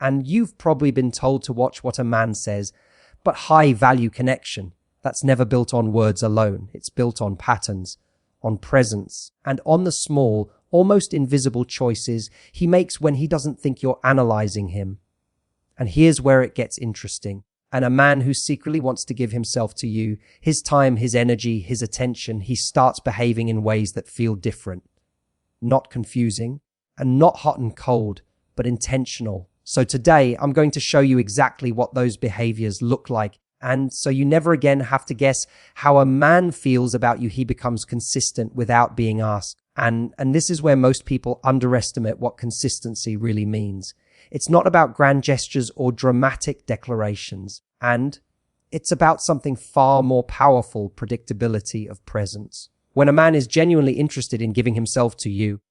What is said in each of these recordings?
And you've probably been told to watch what a man says, but high-value connection, that's never built on words alone. It's built on patterns, on presence, and on the small, almost invisible choices he makes when he doesn't think you're analyzing him. And here's where it gets interesting. And a man who secretly wants to give himself to you, his time, his energy, his attention, he starts behaving in ways that feel different. Not confusing, and not hot and cold, but intentional. So today, I'm going to show you exactly what those behaviors look like. And so you never again have to guess how a man feels about you. He becomes consistent without being asked. And this is where most people underestimate what consistency really means. It's not about grand gestures or dramatic declarations. And it's about something far more powerful, predictability of presence. When a man is genuinely interested in giving himself to you,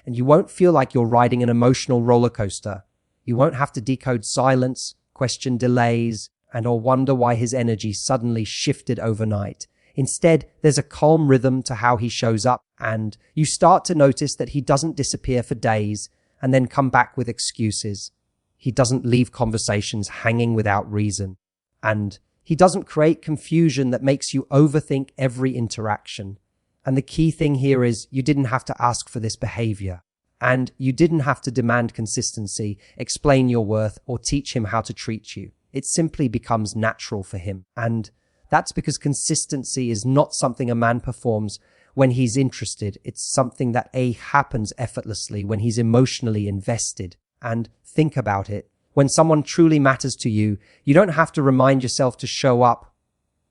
and you won't feel like you're riding an emotional roller coaster. You won't have to decode silence, question delays, or wonder why his energy suddenly shifted overnight. Instead, there's a calm rhythm to how he shows up, and you start to notice that he doesn't disappear for days and then come back with excuses. He doesn't leave conversations hanging without reason, and he doesn't create confusion that makes you overthink every interaction. And the key thing here is you didn't have to ask for this behavior, and you didn't have to demand consistency, explain your worth, or teach him how to treat you. It simply becomes natural for him. And that's because consistency is not something a man performs when he's interested. It's something that happens effortlessly when he's emotionally invested. And think about it. When someone truly matters to you, you don't have to remind yourself to show up.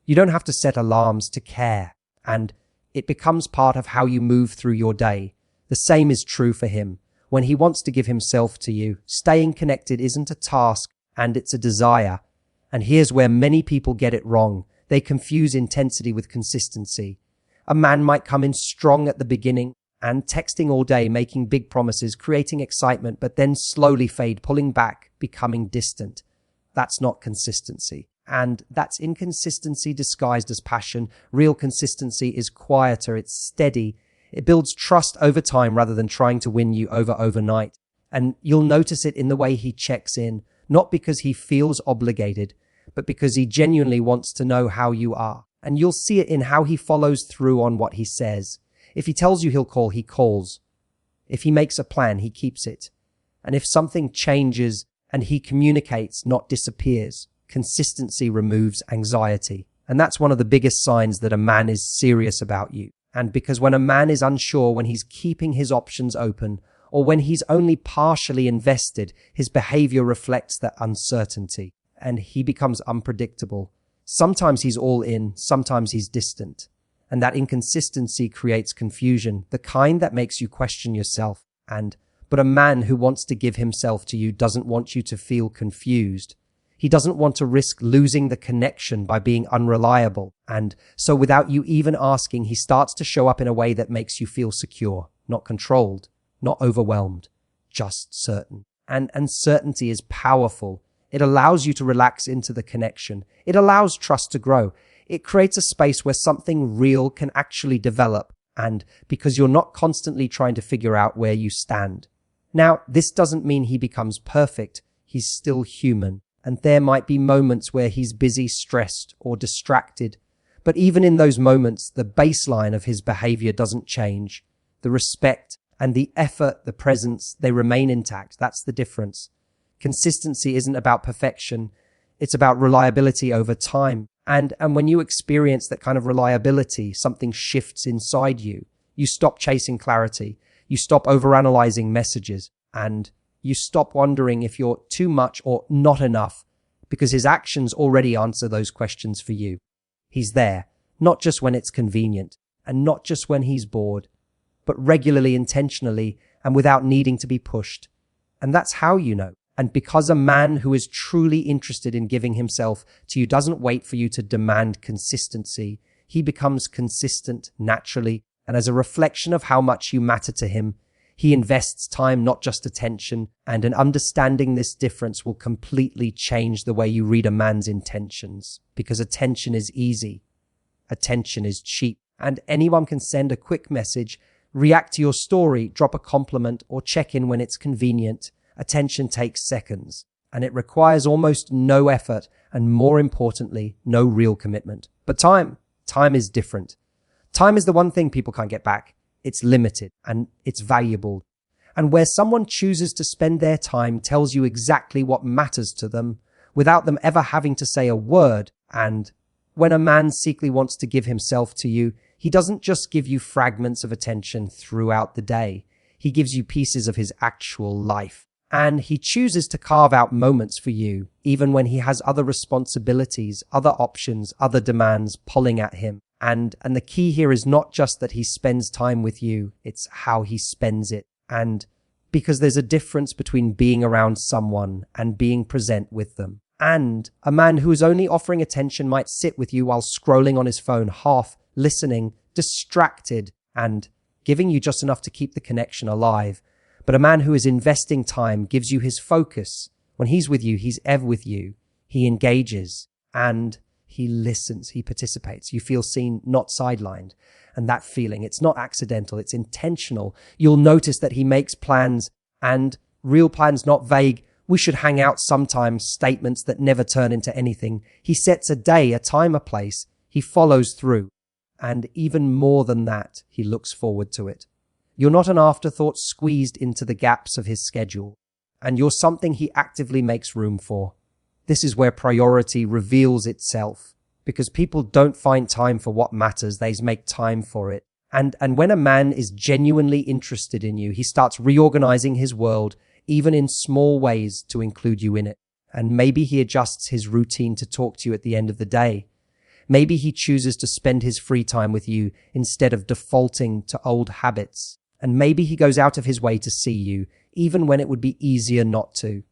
You don't have to set alarms to care. And it becomes part of how you move through your day. The same is true for him. When he wants to give himself to you, staying connected isn't a task, and it's a desire. And here's where many people get it wrong. They confuse intensity with consistency. A man might come in strong at the beginning and texting all day, making big promises, creating excitement, but then slowly fade, pulling back, becoming distant. That's not consistency. And that's inconsistency disguised as passion. Real consistency is quieter, it's steady. It builds trust over time rather than trying to win you over overnight. And you'll notice it in the way he checks in, not because he feels obligated, but because he genuinely wants to know how you are. And you'll see it in how he follows through on what he says. If he tells you he'll call, he calls. If he makes a plan, he keeps it. And if something changes and he communicates, not disappears, consistency removes anxiety. And that's one of the biggest signs that a man is serious about you. And because when a man is unsure, when he's keeping his options open, or when he's only partially invested, his behavior reflects that uncertainty, and he becomes unpredictable. Sometimes he's all in, sometimes he's distant. And that inconsistency creates confusion, the kind that makes you question yourself. But a man who wants to give himself to you doesn't want you to feel confused. He doesn't want to risk losing the connection by being unreliable. And so without you even asking, he starts to show up in a way that makes you feel secure, not controlled, not overwhelmed, just certain. And certainty is powerful. It allows you to relax into the connection. It allows trust to grow. It creates a space where something real can actually develop. And because you're not constantly trying to figure out where you stand. Now, this doesn't mean he becomes perfect. He's still human. And there might be moments where he's busy, stressed, or distracted. But even in those moments, the baseline of his behavior doesn't change. The respect and the effort, the presence, they remain intact. That's the difference. Consistency isn't about perfection. It's about reliability over time. And when you experience that kind of reliability, something shifts inside you. You stop chasing clarity. You stop overanalyzing messages. And you stop wondering if you're too much or not enough, because his actions already answer those questions for you. He's there, not just when it's convenient, and not just when he's bored, but regularly, intentionally, and without needing to be pushed. And that's how you know. And because a man who is truly interested in giving himself to you doesn't wait for you to demand consistency, he becomes consistent naturally, and as a reflection of how much you matter to him, he invests time, not just attention, and an understanding this difference will completely change the way you read a man's intentions. Because attention is easy. Attention is cheap. And anyone can send a quick message, react to your story, drop a compliment, or check in when it's convenient. Attention takes seconds. and it requires almost no effort and, more importantly, no real commitment. But time is different. Time is the one thing people can't get back. It's limited and it's valuable. And where someone chooses to spend their time tells you exactly what matters to them without them ever having to say a word. And when a man secretly wants to give himself to you, he doesn't just give you fragments of attention throughout the day. He gives you pieces of his actual life. And he chooses to carve out moments for you, even when he has other responsibilities, other options, other demands pulling at him. And the key here is not just that he spends time with you, it's how he spends it. And because there's a difference between being around someone and being present with them. And a man who is only offering attention might sit with you while scrolling on his phone, half listening, distracted, and giving you just enough to keep the connection alive. But a man who is investing time gives you his focus. When he's with you, he's ever with you. He engages and he listens, he participates. You feel seen, not sidelined. And that feeling, it's not accidental, it's intentional. You'll notice that he makes plans, and real plans, not vague, we should hang out sometimes, statements that never turn into anything. He sets a day, a time, a place. He follows through. And even more than that, he looks forward to it. You're not an afterthought squeezed into the gaps of his schedule, and you're something he actively makes room for. This is where priority reveals itself, because people don't find time for what matters, they make time for it. And when a man is genuinely interested in you, he starts reorganizing his world, even in small ways, to include you in it. And maybe he adjusts his routine to talk to you at the end of the day. Maybe he chooses to spend his free time with you instead of defaulting to old habits. And maybe he goes out of his way to see you, even when it would be easier not to.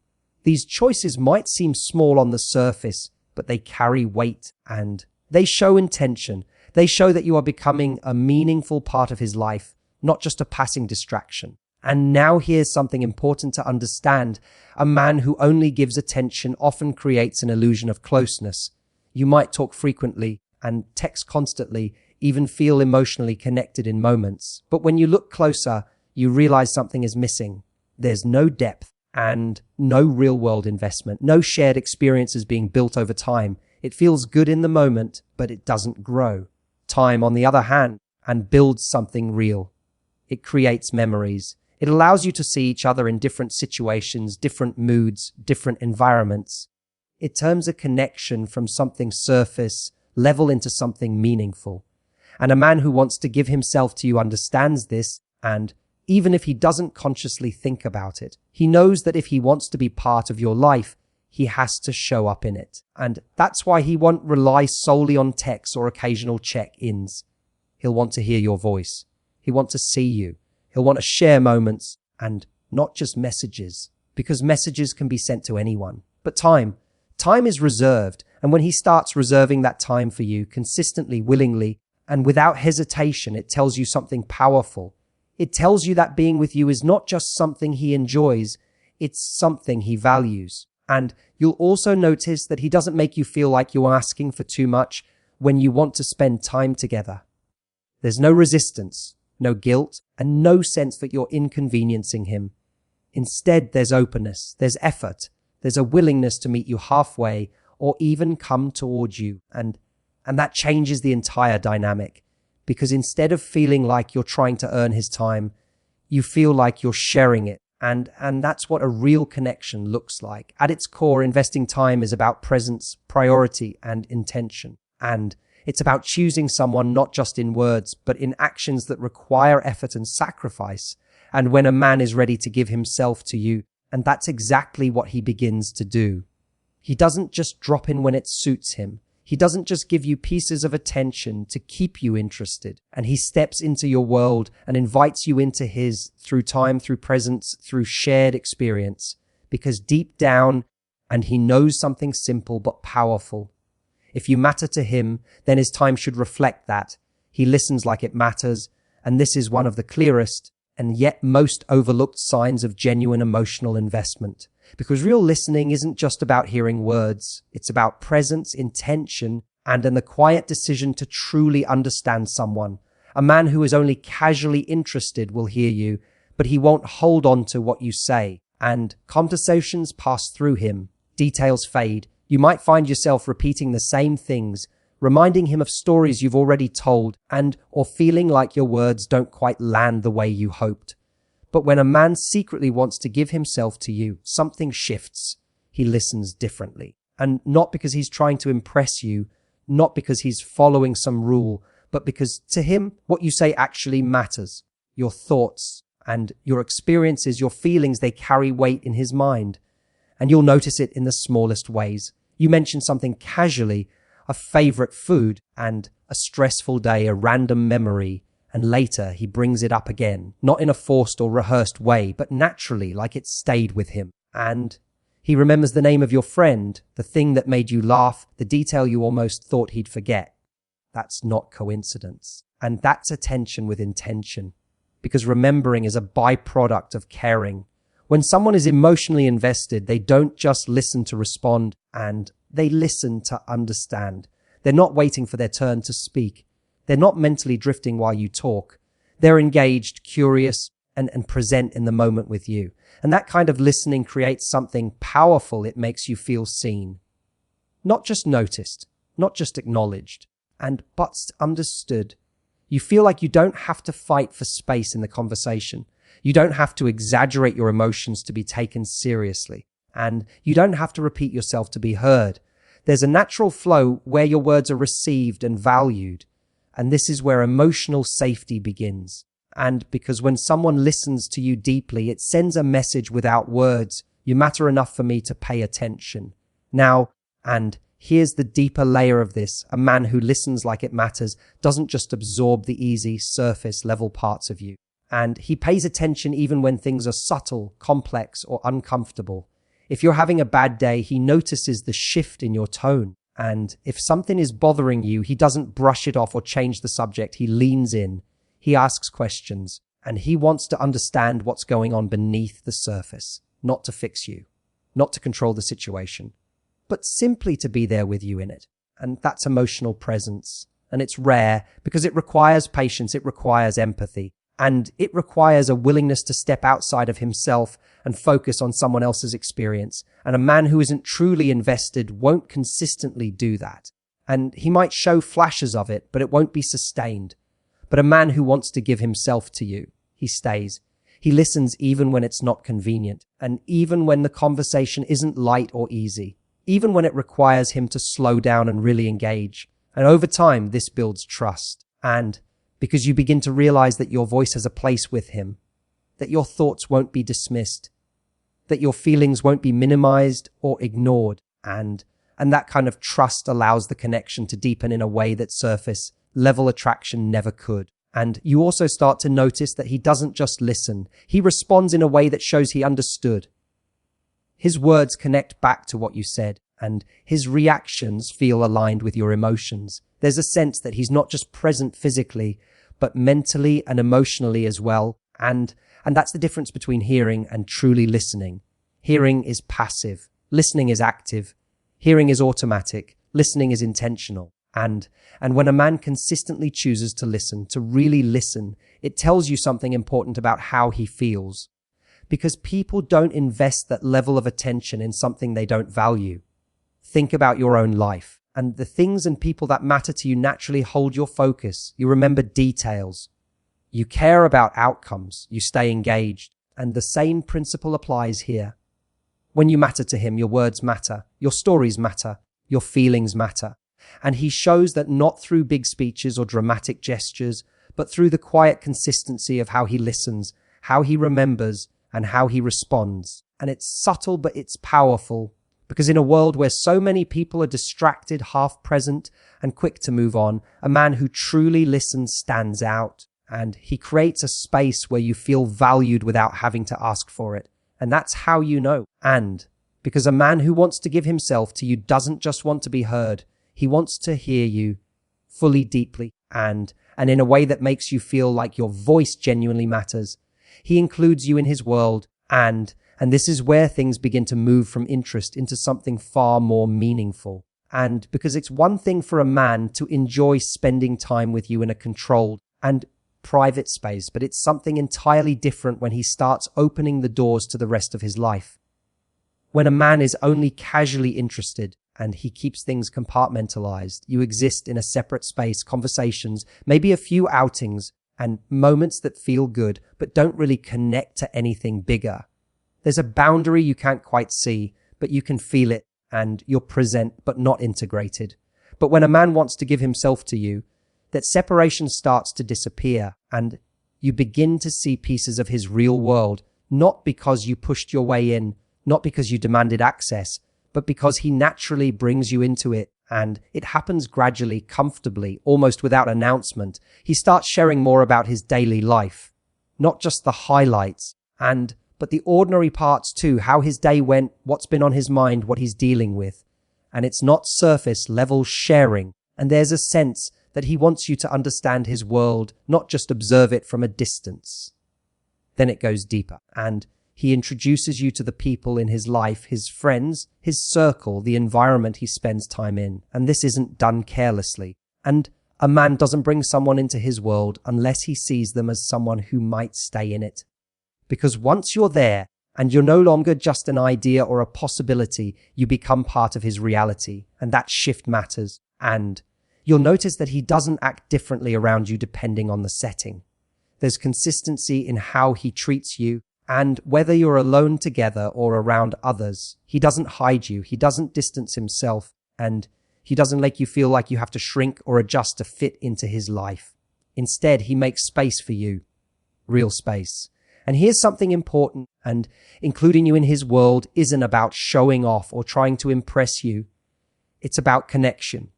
These choices might seem small on the surface, but they carry weight and they show intention. They show that you are becoming a meaningful part of his life, not just a passing distraction. And now here's something important to understand. A man who only gives attention often creates an illusion of closeness. You might talk frequently and text constantly, even feel emotionally connected in moments. But when you look closer, you realize something is missing. There's no depth and no real-world investment, no shared experiences being built over time. It feels good in the moment, but it doesn't grow. Time, on the other hand, and builds something real. It creates memories. It allows you to see each other in different situations, different moods, different environments. It turns a connection from something surface level into something meaningful. And a man who wants to give himself to you understands this, and even if he doesn't consciously think about it, he knows that if he wants to be part of your life, he has to show up in it. And that's why he won't rely solely on texts or occasional check-ins. He'll want to hear your voice. He'll want to see you. He'll want to share moments and not just messages, because messages can be sent to anyone. But time is reserved. And when he starts reserving that time for you consistently, willingly, and without hesitation, it tells you something powerful. It tells you that being with you is not just something he enjoys, it's something he values. And you'll also notice that he doesn't make you feel like you're asking for too much when you want to spend time together. There's no resistance, no guilt, and no sense that you're inconveniencing him. Instead, there's openness, there's effort, there's a willingness to meet you halfway or even come towards you. And that changes the entire dynamic, because instead of feeling like you're trying to earn his time, you feel like you're sharing it. And that's what a real connection looks like. At its core, investing time is about presence, priority, and intention. And it's about choosing someone not just in words, but in actions that require effort and sacrifice. And when a man is ready to give himself to you, and that's exactly what he begins to do. He doesn't just drop in when it suits him. He doesn't just give you pieces of attention to keep you interested. And he steps into your world and invites you into his through time, through presence, through shared experience. Because deep down, and he knows something simple but powerful. If you matter to him, then his time should reflect that. He listens like it matters. And this is one of the clearest and yet most overlooked signs of genuine emotional investment. Because real listening isn't just about hearing words. It's about presence, intention, and the quiet decision to truly understand someone. A man who is only casually interested will hear you, but he won't hold on to what you say. and conversations pass through him, details fade. You might find yourself repeating the same things, reminding him of stories you've already told or feeling like your words don't quite land the way you hoped. But when a man secretly wants to give himself to you, something shifts. He listens differently. And not because he's trying to impress you, not because he's following some rule, but because to him, what you say actually matters. Your thoughts and your experiences, your feelings, they carry weight in his mind. And you'll notice it in the smallest ways. You mention something casually, a favorite food and a stressful day, a random memory, and later he brings it up again, not in a forced or rehearsed way, but naturally, like it stayed with him. And he remembers the name of your friend, the thing that made you laugh, the detail you almost thought he'd forget. That's not coincidence. And that's attention with intention, because remembering is a byproduct of caring. When someone is emotionally invested, they don't just listen to respond, and they listen to understand. They're not waiting for their turn to speak. They're not mentally drifting while you talk. They're engaged, curious, and present in the moment with you. And that kind of listening creates something powerful. It makes you feel seen. Not just noticed, not just acknowledged, but understood. You feel like you don't have to fight for space in the conversation. You don't have to exaggerate your emotions to be taken seriously. And you don't have to repeat yourself to be heard. There's a natural flow where your words are received and valued. And this is where emotional safety begins. And because when someone listens to you deeply, it sends a message without words. You matter enough for me to pay attention. Now, and here's the deeper layer of this. A man who listens like it matters doesn't just absorb the easy, surface level parts of you. And he pays attention even when things are subtle, complex, or uncomfortable. If you're having a bad day, he notices the shift in your tone. And if something is bothering you, he doesn't brush it off or change the subject. He leans in. He asks questions. And he wants to understand what's going on beneath the surface. Not to fix you. Not to control the situation. But simply to be there with you in it. And that's emotional presence. And it's rare because it requires patience. It requires empathy. And it requires a willingness to step outside of himself and focus on someone else's experience. And a man who isn't truly invested won't consistently do that. And he might show flashes of it, but it won't be sustained. But a man who wants to give himself to you, he stays. He listens even when it's not convenient, and even when the conversation isn't light or easy, even when it requires him to slow down and really engage. And over time, this builds trust. And because you begin to realize that your voice has a place with him, that your thoughts won't be dismissed, that your feelings won't be minimized or ignored. And that kind of trust allows the connection to deepen in a way that surface level attraction never could. And you also start to notice that he doesn't just listen. He responds in a way that shows he understood. His words connect back to what you said, and his reactions feel aligned with your emotions. There's a sense that he's not just present physically, but mentally and emotionally as well. And that's the difference between hearing and truly listening. Hearing is passive. Listening is active. Hearing is automatic. Listening is intentional. And when a man consistently chooses to listen, to really listen, it tells you something important about how he feels. Because people don't invest that level of attention in something they don't value. Think about your own life, and the things and people that matter to you naturally hold your focus. You remember details. You care about outcomes. You stay engaged. And the same principle applies here. When you matter to him, your words matter. Your stories matter. Your feelings matter. And he shows that not through big speeches or dramatic gestures, but through the quiet consistency of how he listens, how he remembers, and how he responds. And it's subtle, but it's powerful. Because in a world where so many people are distracted, half present, and quick to move on, a man who truly listens stands out. And he creates a space where you feel valued without having to ask for it. And that's how you know. And because a man who wants to give himself to you doesn't just want to be heard. He wants to hear you fully, deeply, and in a way that makes you feel like your voice genuinely matters. He includes you in his world, and this is where things begin to move from interest into something far more meaningful. And because it's one thing for a man to enjoy spending time with you in a controlled and private space, but it's something entirely different when he starts opening the doors to the rest of his life. When a man is only casually interested and he keeps things compartmentalized, you exist in a separate space, conversations, maybe a few outings, and moments that feel good, but don't really connect to anything bigger. There's a boundary you can't quite see, but you can feel it, and you're present, but not integrated. But when a man wants to give himself to you, that separation starts to disappear, and you begin to see pieces of his real world, not because you pushed your way in, not because you demanded access, but because he naturally brings you into it, and it happens gradually, comfortably, almost without announcement. He starts sharing more about his daily life, not just the highlights, but the ordinary parts too, how his day went, what's been on his mind, what he's dealing with. And it's not surface level sharing, and there's a sense that he wants you to understand his world, not just observe it from a distance. Then it goes deeper, and he introduces you to the people in his life, his friends, his circle, the environment he spends time in. And this isn't done carelessly. And a man doesn't bring someone into his world unless he sees them as someone who might stay in it. Because once you're there, and you're no longer just an idea or a possibility, you become part of his reality. And that shift matters. And you'll notice that he doesn't act differently around you depending on the setting. There's consistency in how he treats you. And whether you're alone together or around others, he doesn't hide you, he doesn't distance himself, and he doesn't make you feel like you have to shrink or adjust to fit into his life. Instead, he makes space for you, real space. And here's something important, and including you in his world isn't about showing off or trying to impress you. It's about connection.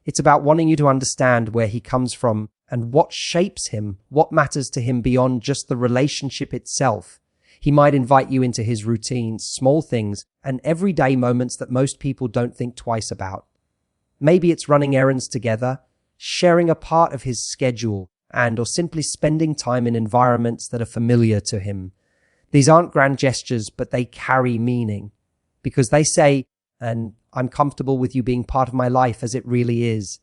It's about wanting you to understand where he comes from and what shapes him, what matters to him beyond just the relationship itself. He might invite you into his routines, small things, and everyday moments that most people don't think twice about. Maybe it's running errands together, sharing a part of his schedule, or simply spending time in environments that are familiar to him. These aren't grand gestures, but they carry meaning, because they say, and I'm comfortable with you being part of my life as it really is.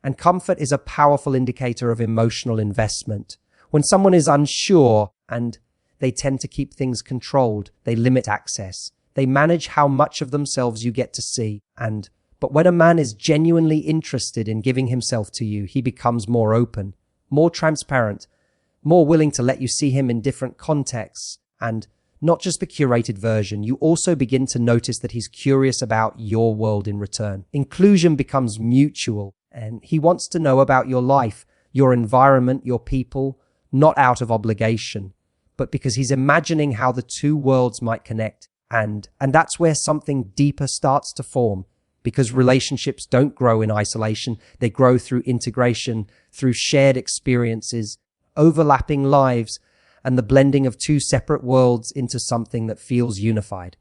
And comfort is a powerful indicator of emotional investment. When someone is unsure and they tend to keep things controlled. They limit access. They manage how much of themselves you get to see. But when a man is genuinely interested in giving himself to you, he becomes more open, more transparent, more willing to let you see him in different contexts, and not just the curated version. You also begin to notice that he's curious about your world in return. Inclusion becomes mutual, and he wants to know about your life, your environment, your people, not out of obligation, but because he's imagining how the two worlds might connect. And that's where something deeper starts to form, because relationships don't grow in isolation. They grow through integration, through shared experiences, overlapping lives, and the blending of two separate worlds into something that feels unified.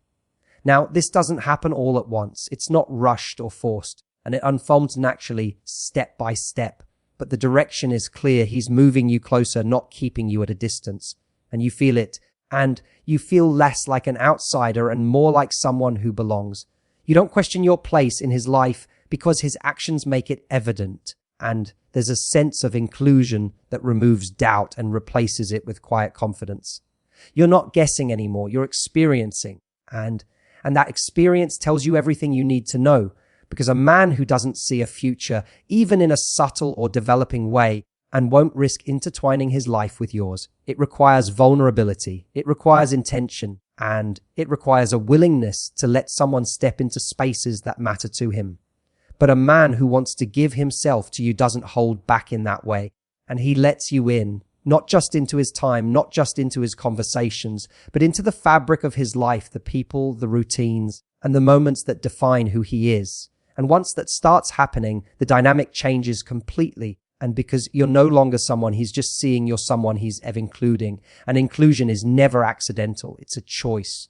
Now, this doesn't happen all at once. It's not rushed or forced, and it unfolds naturally, step by step. But the direction is clear. He's moving you closer, not keeping you at a distance. And you feel it, and you feel less like an outsider and more like someone who belongs. You don't question your place in his life because his actions make it evident, and there's a sense of inclusion that removes doubt and replaces it with quiet confidence. You're not guessing anymore, you're experiencing, and that experience tells you everything you need to know, because a man who doesn't see a future, even in a subtle or developing way, and won't risk intertwining his life with yours. It requires vulnerability, it requires intention, and it requires a willingness to let someone step into spaces that matter to him. But a man who wants to give himself to you doesn't hold back in that way, and he lets you in, not just into his time, not just into his conversations, but into the fabric of his life, the people, the routines, and the moments that define who he is. And once that starts happening, the dynamic changes completely. And because you're no longer someone he's just seeing, you're someone he's including. And inclusion is never accidental. It's a choice.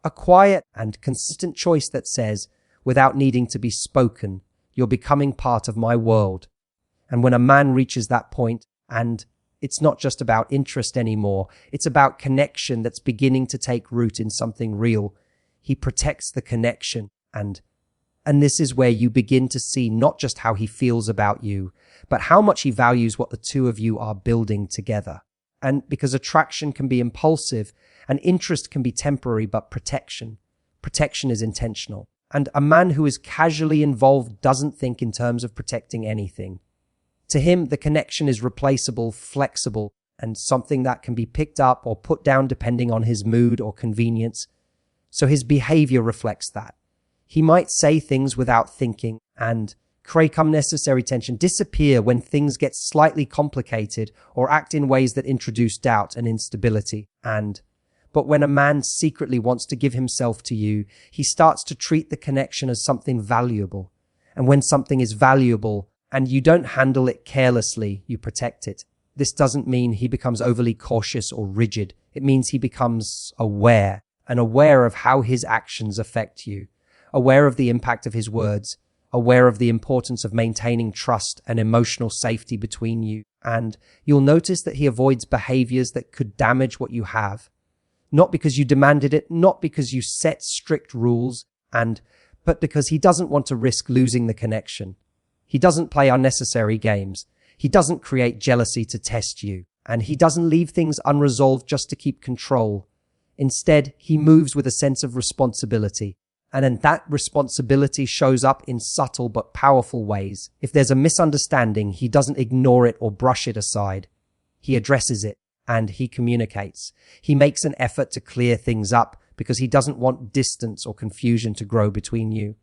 A quiet and consistent choice that says, without needing to be spoken, you're becoming part of my world. And when a man reaches that point, and it's not just about interest anymore, it's about connection that's beginning to take root in something real. He protects the connection, and And this is where you begin to see not just how he feels about you, but how much he values what the two of you are building together. And because attraction can be impulsive and interest can be temporary, but protection is intentional. And a man who is casually involved doesn't think in terms of protecting anything. To him, the connection is replaceable, flexible, and something that can be picked up or put down depending on his mood or convenience. So his behavior reflects that. He might say things without thinking and create unnecessary tension, disappear when things get slightly complicated, or act in ways that introduce doubt and instability. But when a man secretly wants to give himself to you, he starts to treat the connection as something valuable. And when something is valuable and you don't handle it carelessly, you protect it. This doesn't mean he becomes overly cautious or rigid. It means he becomes aware, and aware of how his actions affect you, aware of the impact of his words, aware of the importance of maintaining trust and emotional safety between you. And you'll notice that he avoids behaviors that could damage what you have. Not because you demanded it, not because you set strict rules, but because he doesn't want to risk losing the connection. He doesn't play unnecessary games. He doesn't create jealousy to test you. And he doesn't leave things unresolved just to keep control. Instead, he moves with a sense of responsibility. And then that responsibility shows up in subtle but powerful ways. If there's a misunderstanding, he doesn't ignore it or brush it aside. He addresses it. And he communicates. He makes an effort to clear things up because he doesn't want distance or confusion to grow between you.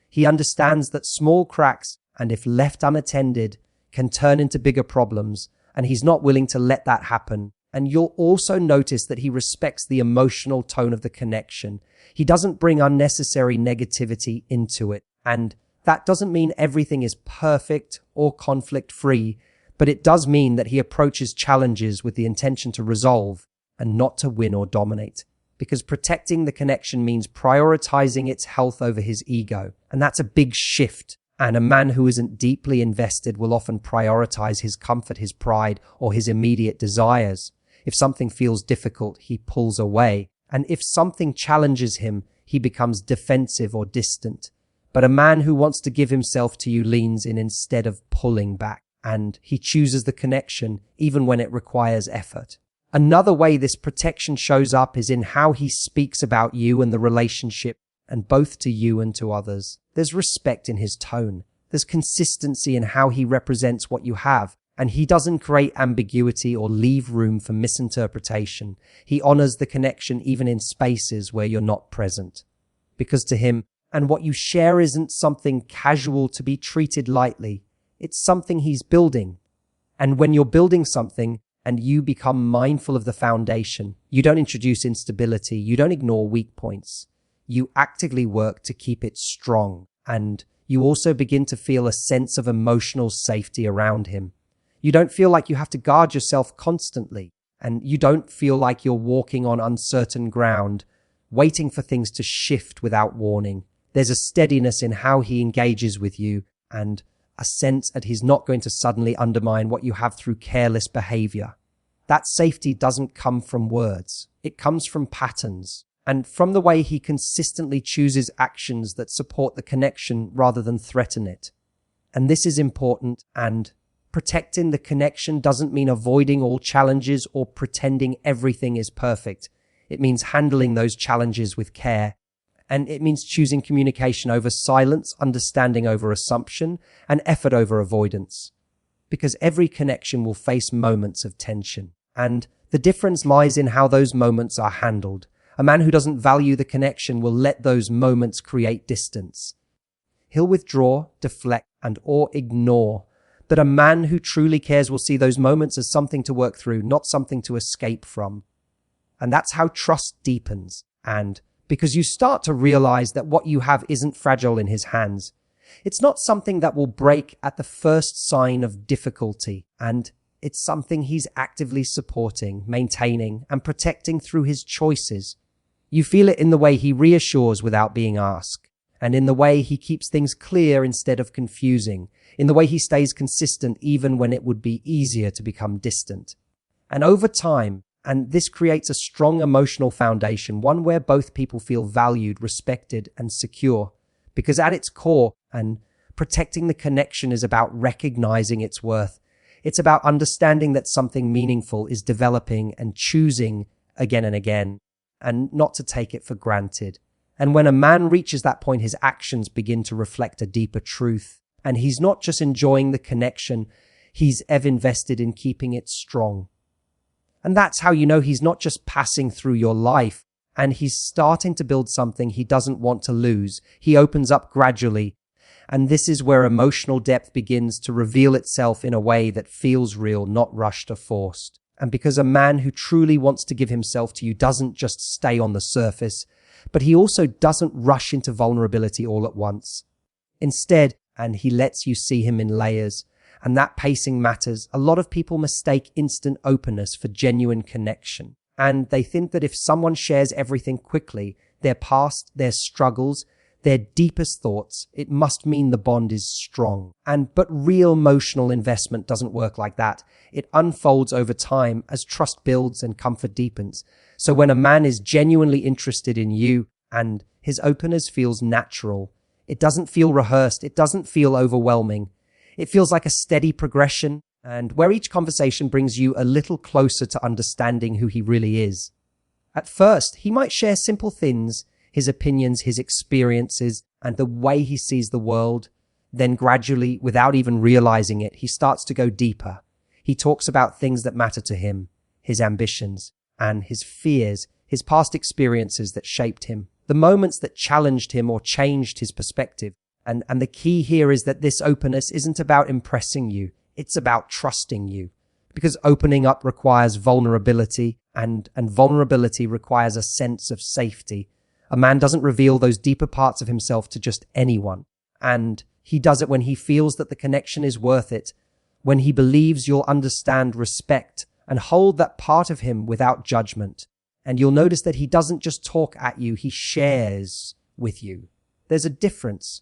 He understands that small cracks, and if left unattended, can turn into bigger problems, and he's not willing to let that happen. And you'll also notice that he respects the emotional tone of the connection. He doesn't bring unnecessary negativity into it. And that doesn't mean everything is perfect or conflict-free, but it does mean that he approaches challenges with the intention to resolve and not to win or dominate. Because protecting the connection means prioritizing its health over his ego. And that's a big shift. And a man who isn't deeply invested will often prioritize his comfort, his pride, or his immediate desires. If something feels difficult, he pulls away. And if something challenges him, he becomes defensive or distant. But a man who wants to give himself to you leans in instead of pulling back. And he chooses the connection even when it requires effort. Another way this protection shows up is in how he speaks about you and the relationship, and both to you and to others. There's respect in his tone. There's consistency in how he represents what you have, and he doesn't create ambiguity or leave room for misinterpretation. He honors the connection even in spaces where you're not present. Because to him, and what you share isn't something casual to be treated lightly. It's something he's building. And when you're building something and you become mindful of the foundation, you don't introduce instability, you don't ignore weak points. You actively work to keep it strong. And you also begin to feel a sense of emotional safety around him. You don't feel like you have to guard yourself constantly. And you don't feel like you're walking on uncertain ground, waiting for things to shift without warning. There's a steadiness in how he engages with you, and a sense that he's not going to suddenly undermine what you have through careless behavior. That safety doesn't come from words. It comes from patterns, and from the way he consistently chooses actions that support the connection rather than threaten it. And this is important, and protecting the connection doesn't mean avoiding all challenges or pretending everything is perfect. It means handling those challenges with care. And it means choosing communication over silence, understanding over assumption, and effort over avoidance. Because every connection will face moments of tension. And the difference lies in how those moments are handled. A man who doesn't value the connection will let those moments create distance. He'll withdraw, deflect, or ignore. But a man who truly cares will see those moments as something to work through, not something to escape from. And that's how trust deepens. And because you start to realize that what you have isn't fragile in his hands. It's not something that will break at the first sign of difficulty, and it's something he's actively supporting, maintaining, and protecting through his choices. You feel it in the way he reassures without being asked, and in the way he keeps things clear instead of confusing, in the way he stays consistent even when it would be easier to become distant. And over time, and this creates a strong emotional foundation, one where both people feel valued, respected, and secure. Because at its core, and protecting the connection is about recognizing its worth. It's about understanding that something meaningful is developing and choosing again and again, and not to take it for granted. And when a man reaches that point, his actions begin to reflect a deeper truth. And he's not just enjoying the connection, he's ever invested in keeping it strong. And that's how you know he's not just passing through your life, and he's starting to build something he doesn't want to lose. He opens up gradually. And this is where emotional depth begins to reveal itself in a way that feels real, not rushed or forced. And because a man who truly wants to give himself to you doesn't just stay on the surface, but he also doesn't rush into vulnerability all at once. Instead, and he lets you see him in layers, and that pacing matters. A lot of people mistake instant openness for genuine connection. And they think that if someone shares everything quickly, their past, their struggles, their deepest thoughts, it must mean the bond is strong. But real emotional investment doesn't work like that. It unfolds over time as trust builds and comfort deepens. So when a man is genuinely interested in you and his openness feels natural, it doesn't feel rehearsed, it doesn't feel overwhelming. It feels like a steady progression, and where each conversation brings you a little closer to understanding who he really is. At first, he might share simple things, his opinions, his experiences, and the way he sees the world. Then gradually, without even realizing it, he starts to go deeper. He talks about things that matter to him, his ambitions, and his fears, his past experiences that shaped him, the moments that challenged him or changed his perspective. And the key here is that this openness isn't about impressing you. It's about trusting you. Because opening up requires vulnerability, and vulnerability requires a sense of safety. A man doesn't reveal those deeper parts of himself to just anyone. And he does it when he feels that the connection is worth it, when he believes you'll understand, respect, and hold that part of him without judgment. And you'll notice that he doesn't just talk at you, he shares with you. There's a difference.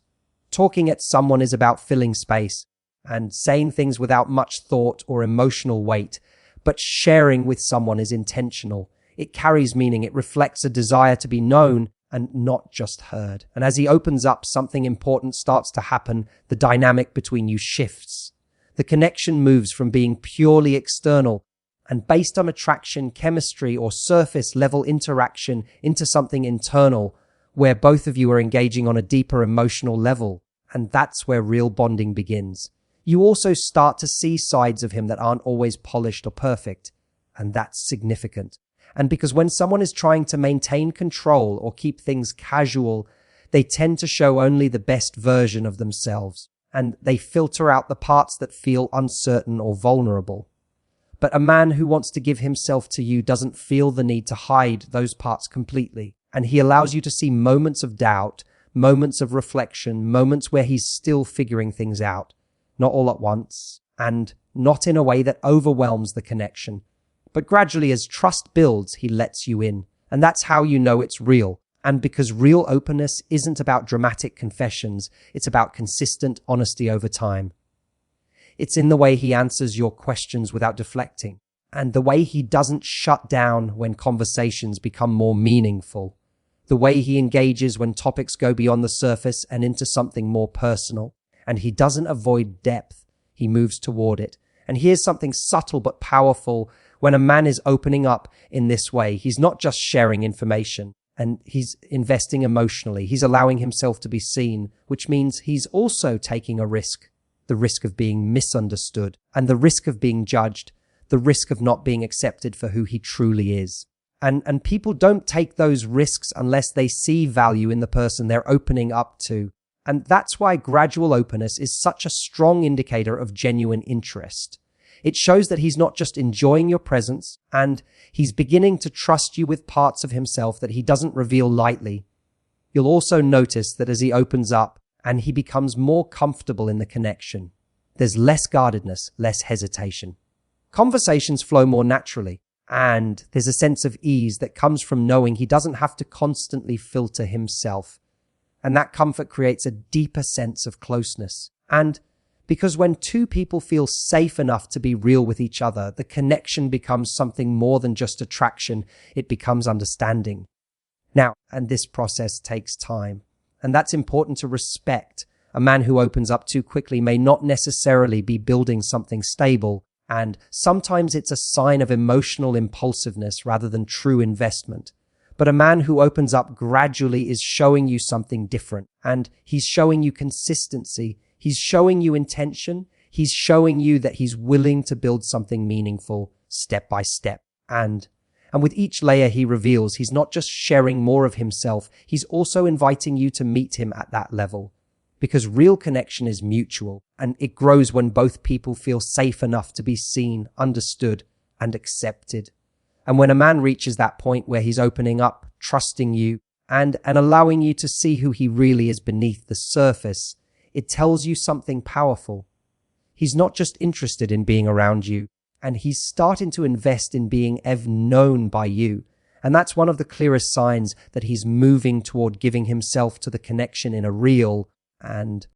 Talking at someone is about filling space and saying things without much thought or emotional weight, but sharing with someone is intentional. It carries meaning. It reflects a desire to be known and not just heard. And as he opens up, something important starts to happen. The dynamic between you shifts. The connection moves from being purely external and based on attraction, chemistry, or surface level interaction into something internal, where both of you are engaging on a deeper emotional level. And that's where real bonding begins. You also start to see sides of him that aren't always polished or perfect. And that's significant. And because when someone is trying to maintain control or keep things casual, they tend to show only the best version of themselves. And they filter out the parts that feel uncertain or vulnerable. But a man who wants to give himself to you doesn't feel the need to hide those parts completely. And he allows you to see moments of doubt, moments of reflection, moments where he's still figuring things out. Not all at once, and not in a way that overwhelms the connection. But gradually, as trust builds, he lets you in. And that's how you know it's real. And because real openness isn't about dramatic confessions, it's about consistent honesty over time. It's in the way he answers your questions without deflecting, and the way he doesn't shut down when conversations become more meaningful, the way he engages when topics go beyond the surface and into something more personal, and he doesn't avoid depth, he moves toward it. And here's something subtle but powerful. When a man is opening up in this way, he's not just sharing information, and he's investing emotionally. He's allowing himself to be seen, which means he's also taking a risk. The risk of being misunderstood, and the risk of being judged, the risk of not being accepted for who he truly is. And people don't take those risks unless they see value in the person they're opening up to. And that's why gradual openness is such a strong indicator of genuine interest. It shows that he's not just enjoying your presence, and he's beginning to trust you with parts of himself that he doesn't reveal lightly. You'll also notice that as he opens up, and he becomes more comfortable in the connection, there's less guardedness, less hesitation. Conversations flow more naturally, and there's a sense of ease that comes from knowing he doesn't have to constantly filter himself. And that comfort creates a deeper sense of closeness. And because when two people feel safe enough to be real with each other, the connection becomes something more than just attraction. It becomes understanding. Now, and this process takes time. And that's important to respect. A man who opens up too quickly may not necessarily be building something stable, and sometimes it's a sign of emotional impulsiveness rather than true investment. But a man who opens up gradually is showing you something different, and he's showing you consistency. He's showing you intention. He's showing you that he's willing to build something meaningful step by step. And with each layer he reveals, he's not just sharing more of himself, he's also inviting you to meet him at that level. Because real connection is mutual, and it grows when both people feel safe enough to be seen, understood, and accepted. And when a man reaches that point where he's opening up, trusting you, and allowing you to see who he really is beneath the surface, it tells you something powerful. He's not just interested in being around you, and he's starting to invest in being known by you. And that's one of the clearest signs that he's moving toward giving himself to the connection in a real and